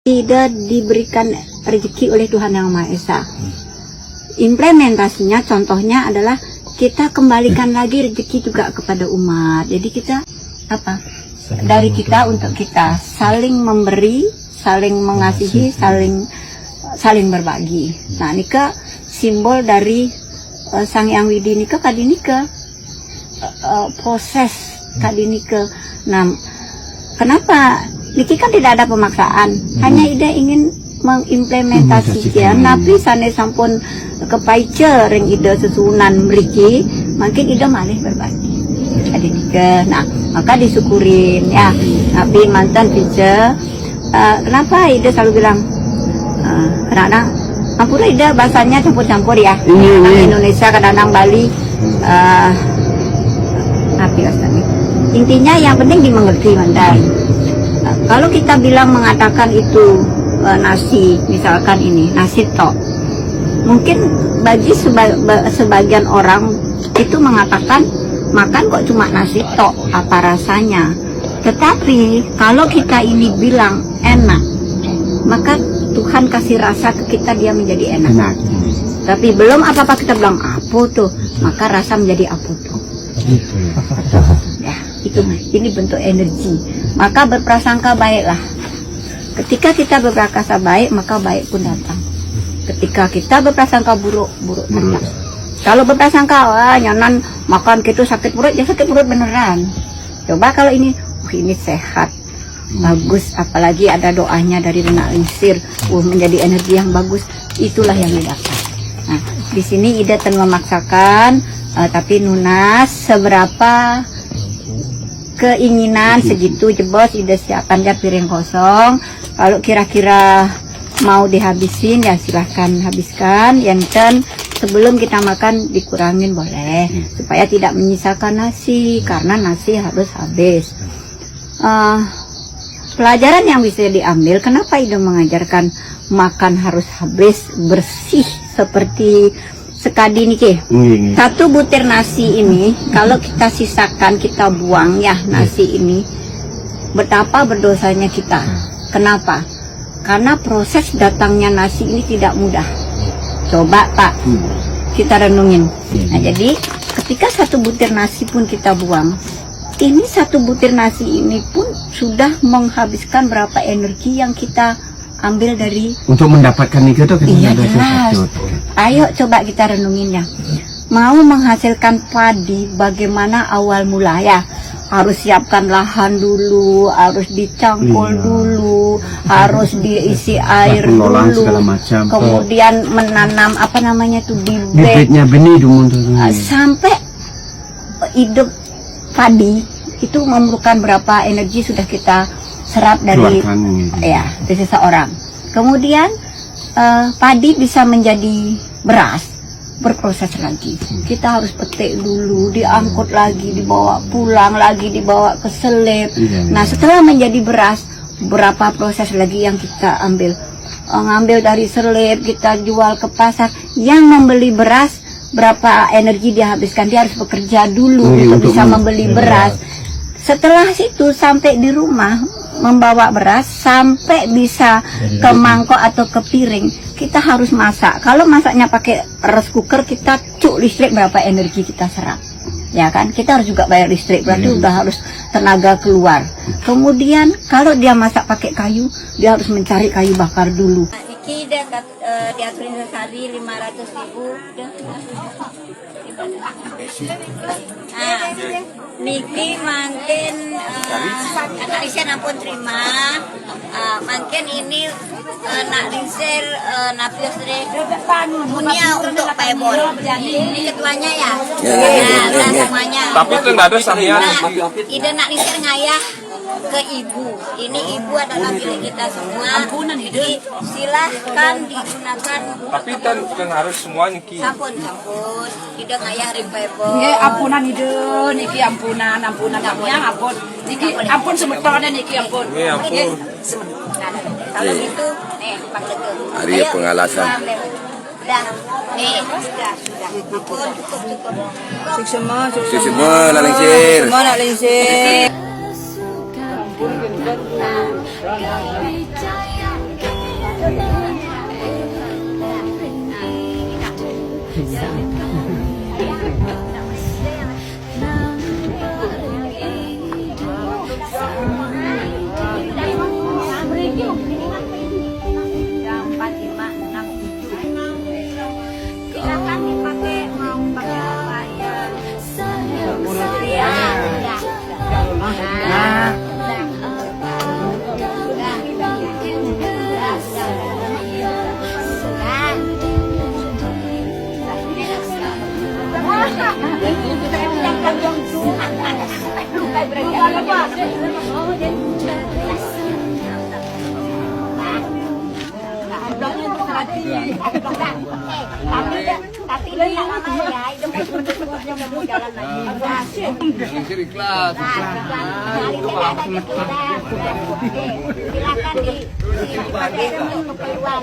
tidak diberikan rezeki oleh Tuhan Yang Maha Esa. Implementasinya contohnya adalah kita kembalikan lagi rezeki juga kepada umat. Jadi kita apa? Dari kita untuk kita, saling memberi, saling mengasihi, saling berbagi. Nah, nika simbol dari Sang Hyang Widi nika kadi nika proses kadi nika. Nah, kenapa? Niki kan tidak ada pemaksaan, hanya ida ingin mengimplementasikan. Napi sana sampun kepaice ring ida susunan mriki, makin ida malih berbagi. Jadi nika, nah maka disyukurin ya. Napi mantan pice, kenapa ida selalu bilang, kadang-kadang, ampura ida bahasanya campur-campur ya. Indonesia kadang-kadang Bali, napi Astami. Intinya yang penting dimengerti mantan. Kalau kita bilang mengatakan itu nasi, misalkan ini nasi tok, mungkin bagi sebagian orang itu mengatakan makan kok cuma nasi tok, apa rasanya. Tetapi kalau kita ini bilang enak, maka Tuhan kasih rasa ke kita, dia menjadi enak. Tapi belum apa-apa kita bilang apa tuh, maka rasa menjadi apa tuh. Ya, itu ini bentuk energi. Maka berprasangka baiklah. Ketika kita berprasangka baik, maka baik pun datang. Ketika kita berprasangka buruk, buruk datang. Kalau berprasangka, wah nyonan makan gitu sakit perut, ya sakit perut beneran. Coba kalau ini sehat, bagus, apalagi ada doanya dari Renak Lingsir, menjadi energi yang bagus, itulah yang didapat. Nah, di sini Ida ten memaksakan, tapi Nunas seberapa keinginan segitu jebos Ida siapkan dia piring kosong. Kalau kira-kira mau dihabisin ya silahkan habiskan. Yang sebelum kita makan dikurangin boleh supaya tidak menyisakan nasi, karena nasi harus habis. Pelajaran yang bisa diambil, kenapa Ida mengajarkan makan harus habis bersih seperti sekadi niki. Satu butir nasi ini kalau kita sisakan, kita buang ya nasi ini, betapa berdosanya kita. Kenapa? Karena proses datangnya nasi ini tidak mudah. Coba Pak, kita renungin. Nah, jadi ketika satu butir nasi pun kita buang, ini satu butir nasi ini pun sudah menghabiskan berapa energi yang kita ambil dari untuk mendapatkan itu kan. Iya jelas. Ayo coba kita renungin ya. Mau menghasilkan padi, bagaimana awal mula ya? Harus siapkan lahan dulu, harus dicangkul dulu, harus diisi air dulu, segala macam. Kemudian menanam apa namanya tuh bibitnya benih dulu. Sampai hidup padi itu memerlukan berapa energi sudah kita serap dari dari seseorang. Kemudian padi bisa menjadi beras, berproses lagi. Kita harus petik dulu, diangkut lagi, dibawa pulang lagi, dibawa ke selip. Nah, setelah menjadi beras, berapa proses lagi yang kita ambil? Ngambil dari selip, kita jual ke pasar. Yang membeli beras, berapa energi dia habiskan? Dia harus bekerja dulu untuk bisa membeli beras. Setelah situ sampai di rumah membawa beras, sampai bisa ke mangkok atau ke piring, kita harus masak. Kalau masaknya pakai rice cooker, kita cuk listrik, berapa energi kita serap, ya kan? Kita harus juga bayar listrik, berarti udah harus tenaga keluar. Kemudian kalau dia masak pakai kayu, dia harus mencari kayu bakar dulu. Iki dia diaturin sehari 500.000. Niki makin anak Lingsir ampun terima, makin ini nak Lingsir Napiosre punya untuk Paebon. Ini ketuanya ya, nah semuanya. Tapi itu nggak ada sampean. Ide nak Lingsir ngayah ke ibu. Ini ibu adalah milik kita semua. Jadi silahkan digunakan. Tapi kan harus semuanya ki. Sampun. Ide ngayah Paebon. Nggih, ampunan ide niki ampunan yang ampun. Niki ampun semetone niki ampun. Nggih, ampun. Kalau gitu, Pak Letu. Hari pengalasan. Sudah. Sudah. Ampun, cukup. Sukses semua nak Lingsir. Semua nak Lingsir. Jam 4, 5, 6, 7. Silakan dipakai, mau pakai apa ya. Tapi ini lama ya, itu mau jalan lagi. Langsir ikhlas. Silakan dipakai untuk keperluan.